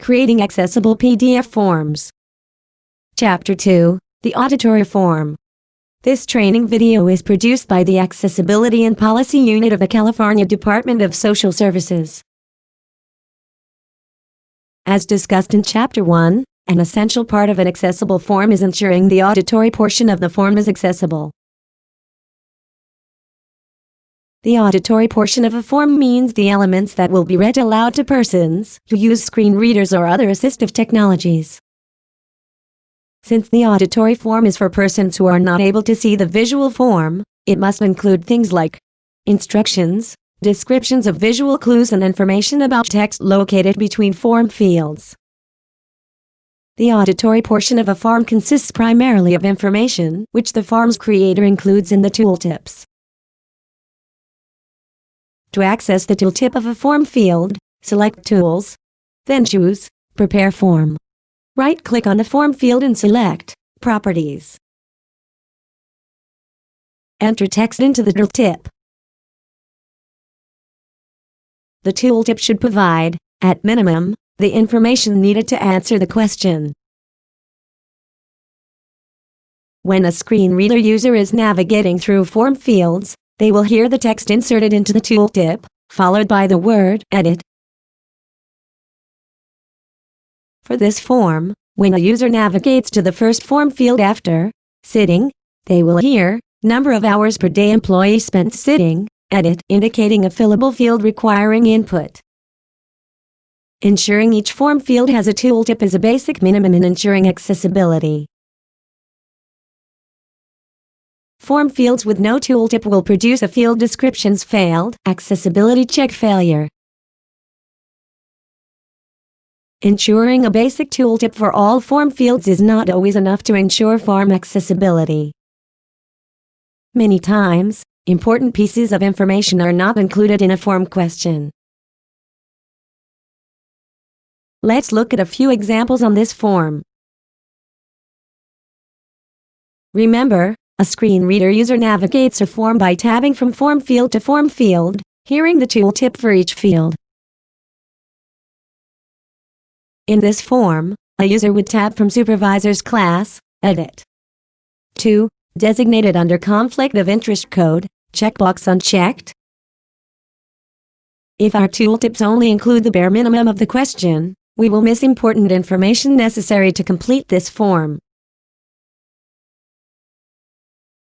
Creating accessible PDF forms. Chapter 2, the Auditory Form. This training video is produced by the Accessibility and Policy Unit of the California Department of Social Services. As discussed in Chapter 1, an essential part of an accessible form is ensuring the auditory portion of the form is accessible. The auditory portion of a form means the elements that will be read aloud to persons who use screen readers or other assistive technologies. Since the auditory form is for persons who are not able to see the visual form, it must include things like instructions, descriptions of visual clues, and information about text located between form fields. The auditory portion of a form consists primarily of information which the form's creator includes in the tooltips. To access the tooltip of a form field, select Tools, then choose Prepare Form. Right-click on the form field and select Properties. Enter text into the tooltip. The tooltip should provide, at minimum, the information needed to answer the question. When a screen reader user is navigating through form fields, they will hear the text inserted into the tooltip, followed by the word Edit. For this form, when a user navigates to the first form field after sitting, they will hear number of hours per day employee spent sitting, Edit, indicating a fillable field requiring input. Ensuring each form field has a tooltip is a basic minimum in ensuring accessibility. Form fields with no tooltip will produce a field descriptions failed accessibility check failure. Ensuring a basic tooltip for all form fields is not always enough to ensure form accessibility. Many times, important pieces of information are not included in a form question. Let's look at a few examples on this form. Remember, a screen reader user navigates a form by tabbing from form field to form field, hearing the tooltip for each field. In this form, a user would tab from Supervisor's Class, Edit. 2. Designated under Conflict of Interest Code, checkbox unchecked. If our tooltips only include the bare minimum of the question, we will miss important information necessary to complete this form.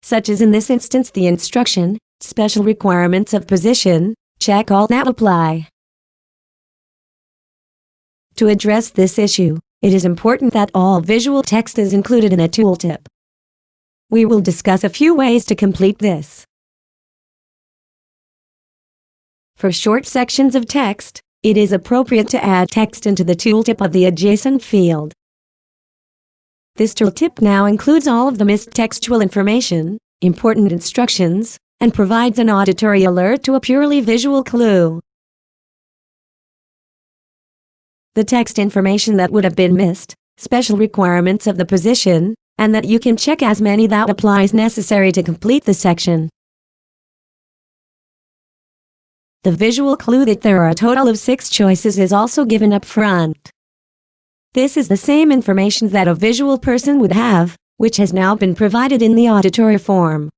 Such as in this instance the instruction, special requirements of position, check all that apply. To address this issue, it is important that all visual text is included in a tooltip. We will discuss a few ways to complete this. For short sections of text, it is appropriate to add text into the tooltip of the adjacent field. This tooltip now includes all of the missed textual information, important instructions, and provides an auditory alert to a purely visual clue. The text information that would have been missed, special requirements of the position, and that you can check as many that applies necessary to complete the section. The visual clue that there are a total of 6 choices is also given up front. This is the same information that a visual person would have, which has now been provided in the auditory form.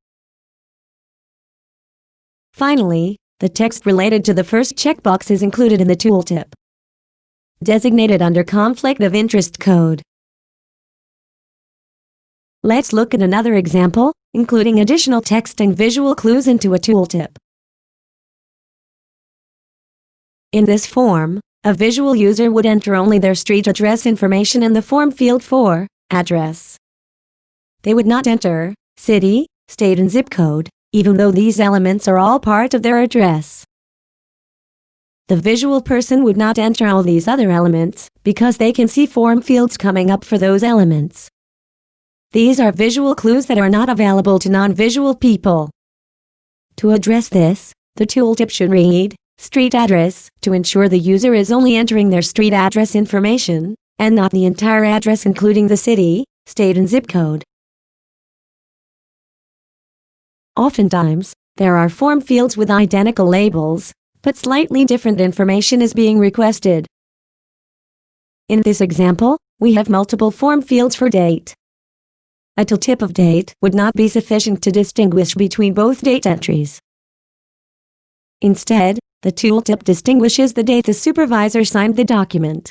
Finally, the text related to the first checkbox is included in the tooltip. Designated under Conflict of Interest Code. Let's look at another example, including additional text and visual clues into a tooltip. In this form, a visual user would enter only their street address information in the form field for address. They would not enter city, state, and zip code, even though these elements are all part of their address. The visual person would not enter all these other elements because they can see form fields coming up for those elements. These are visual clues that are not available to non-visual people. To address this, the tooltip should read street address to ensure the user is only entering their street address information, and not the entire address including the city, state, and zip code. Oftentimes, there are form fields with identical labels, but slightly different information is being requested. In this example, we have multiple form fields for date. A tooltip of date would not be sufficient to distinguish between both date entries. Instead, the tooltip distinguishes the date the supervisor signed the document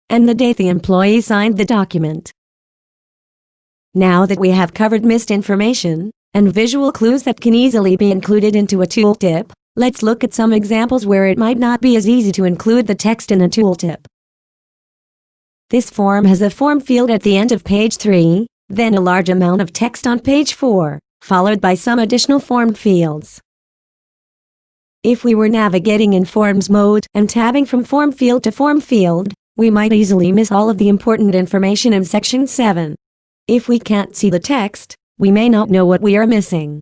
and the date the employee signed the document. Now that we have covered missed information and visual clues that can easily be included into a tooltip, let's look at some examples where it might not be as easy to include the text in a tooltip. This form has a form field at the end of page 3, then a large amount of text on page 4, followed by some additional form fields. If we were navigating in Forms mode and tabbing from form field to form field, we might easily miss all of the important information in section 7. If we can't see the text, we may not know what we are missing.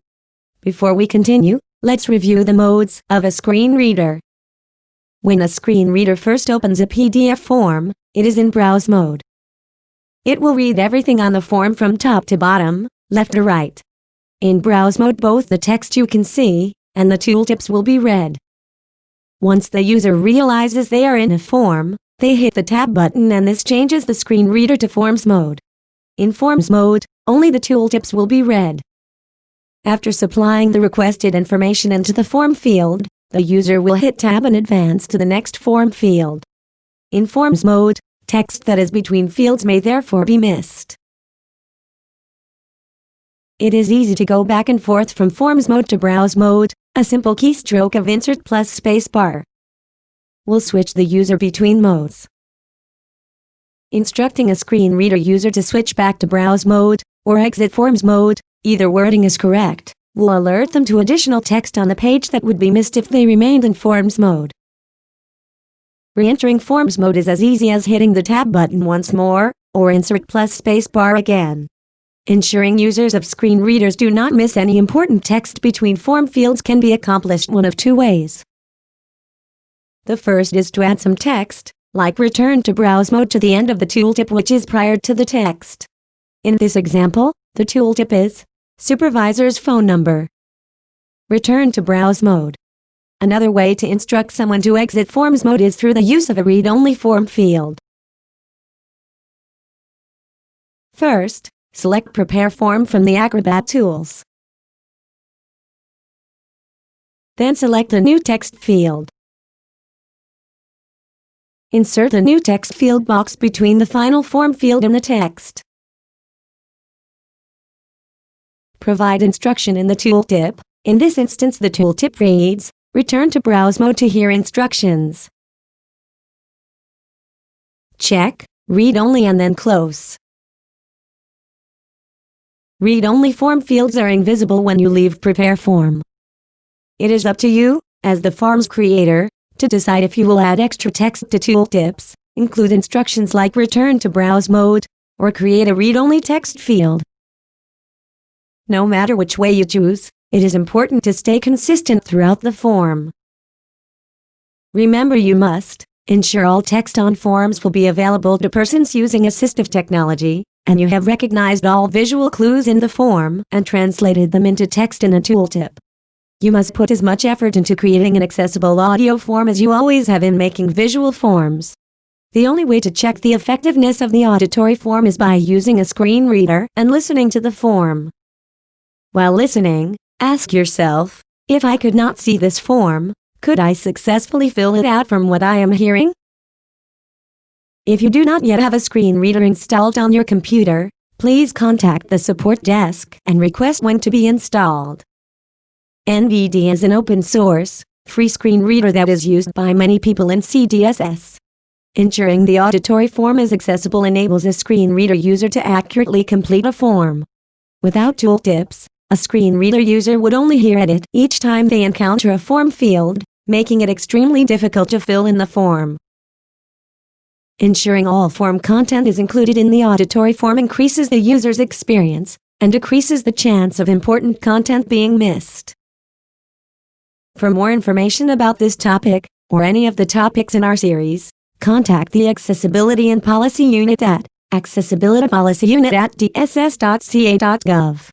Before we continue, let's review the modes of a screen reader. When a screen reader first opens a PDF form, it is in browse mode. It will read everything on the form from top to bottom, left to right. In browse mode, both the text you can see and the tooltips will be read. Once the user realizes they are in a form, they hit the tab button and this changes the screen reader to Forms mode. In Forms mode, only the tooltips will be read. After supplying the requested information into the form field, the user will hit tab and advance to the next form field. In Forms mode, text that is between fields may therefore be missed. It is easy to go back and forth from Forms mode to browse mode. A simple keystroke of Insert plus spacebar will switch the user between modes. Instructing a screen reader user to switch back to browse mode or exit Forms mode, either wording is correct, will alert them to additional text on the page that would be missed if they remained in Forms mode. Re-entering Forms mode is as easy as hitting the tab button once more, or Insert plus spacebar again. Ensuring users of screen readers do not miss any important text between form fields can be accomplished one of two ways. The first is to add some text, like return to browse mode to the end of the tooltip which is prior to the text. In this example, the tooltip is supervisor's phone number. Return to browse mode. Another way to instruct someone to exit Forms mode is through the use of a read-only form field. First, select Prepare Form from the Acrobat tools. Then select the New Text field. Insert the New Text field box between the final form field and the text. Provide instruction in the tooltip. In this instance, the tooltip reads, return to browse mode to hear instructions. Check Read Only and then close. Read-only form fields are invisible when you leave Prepare Form. It is up to you, as the form's creator, to decide if you will add extra text to tooltips, include instructions like return to browse mode, or create a read-only text field. No matter which way you choose, it is important to stay consistent throughout the form. Remember, you must ensure all text on forms will be available to persons using assistive technology, and you have recognized all visual clues in the form and translated them into text in a tooltip. You must put as much effort into creating an accessible audio form as you always have in making visual forms. The only way to check the effectiveness of the auditory form is by using a screen reader and listening to the form. While listening, ask yourself, if I could not see this form, could I successfully fill it out from what I am hearing? If you do not yet have a screen reader installed on your computer, please contact the support desk and request one to be installed. NVD is an open-source, free screen reader that is used by many people in CDSS. Ensuring the auditory form is accessible enables a screen reader user to accurately complete a form. Without tooltips, a screen reader user would only hear edit each time they encounter a form field, making it extremely difficult to fill in the form. Ensuring all form content is included in the auditory form increases the user's experience and decreases the chance of important content being missed. For more information about this topic, or any of the topics in our series, contact the Accessibility and Policy Unit at accessibilitypolicyunit@dss.ca.gov.